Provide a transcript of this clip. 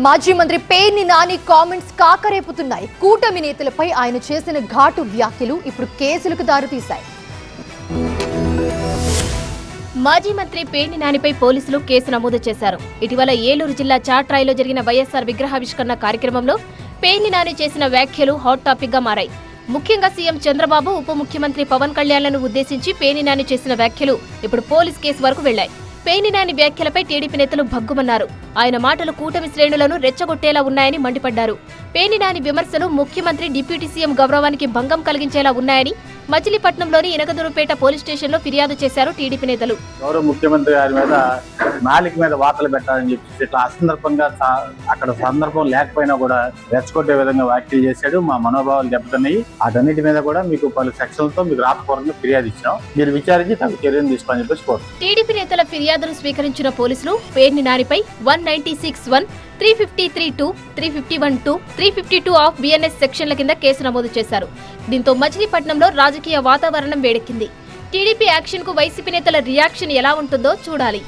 మాజీ మంత్రి పేర్ని నాని కామెంట్స్ కాకరేపుతున్నాయి. కూటమి నేతలపై ఆయన చేసిన ఘాటు వ్యాఖ్యలు ఇప్పుడు కేసులకు దారితీశాయి. మాజీ మంత్రి పేర్ని నానిపై పోలీసులు కేసు నమోదు చేశారు. ఇటీవల ఏలూరు జిల్లా చాట్రాయిలో జరిగిన వైఎస్ఆర్ విగ్రహావిష్కరణ కార్యక్రమంలో పేర్ని నాని చేసిన వ్యాఖ్యలు హాట్ టాపిక్ గా మారాయి. ముఖ్యంగా సీఎం చంద్రబాబు, ఉప ముఖ్యమంత్రి పవన్ కళ్యాణ్లను ఉద్దేశించి పేర్ని నాని చేసిన వ్యాఖ్యలు ఇప్పుడు పోలీస్ కేసు వరకు వెళ్లాయి. పేర్ని నాని వ్యాఖ్యలపై టీడీపీ నేతలు భగ్గుమన్నారు. ఆయన మాటలు కూటమి శ్రేణులను రెచ్చగొట్టేలా ఉన్నాయని మండిపడ్డారు. పేర్ని నాని విమర్శలు ముఖ్యమంత్రి, డిప్యూటీ సీఎం గౌరవానికి భంగం కలిగించేలా ఉన్నాయని మచిలీపట్నంలోని ఇనకదురుపేట పోలీస్ స్టేషన్ లో ఫిర్యాదు చేశారు టీడీపీ నేతలు. గౌరవ ముఖ్యమంత్రి గారి మీద నాలిక మీద వార్తలు పెట్టాలని చెప్పేసి ఇట్లా అసందర్భంగా అక్కడ సందర్భం లేకపోయినా కూడా రెచ్చగొట్టే విధంగా వ్యాఖ్యలు చేశాడు. మా మనోభావాలు దెబ్బతిన్నాయి. వాటన్నిటి మీద కూడా మీకు పలు సెక్షన్లతో మీకు రాతపూర్వకంగా ఫిర్యాదు ఇచ్చాం. మీరు విచారించి తగు చర్యలు తీసుకోవాలని చెప్పేసి కోరుతున్నాం. టీడీపీ నేతల ఫిర్యాదును స్వీకరించిన పోలీసులు పేర్ని నానిపై 196(1), 353(2), 351(2), 352 ఆఫ్ బిఎన్ఎస్ సెక్షన్ల కింద కేసు నమోదు చేశారు. దీంతో మచిలీపట్నంలో రాజకీయ వాతావరణం వేడెక్కింది. టీడీపీ యాక్షన్ కు వైసీపీ నేతల రియాక్షన్ ఎలా ఉంటుందో చూడాలి.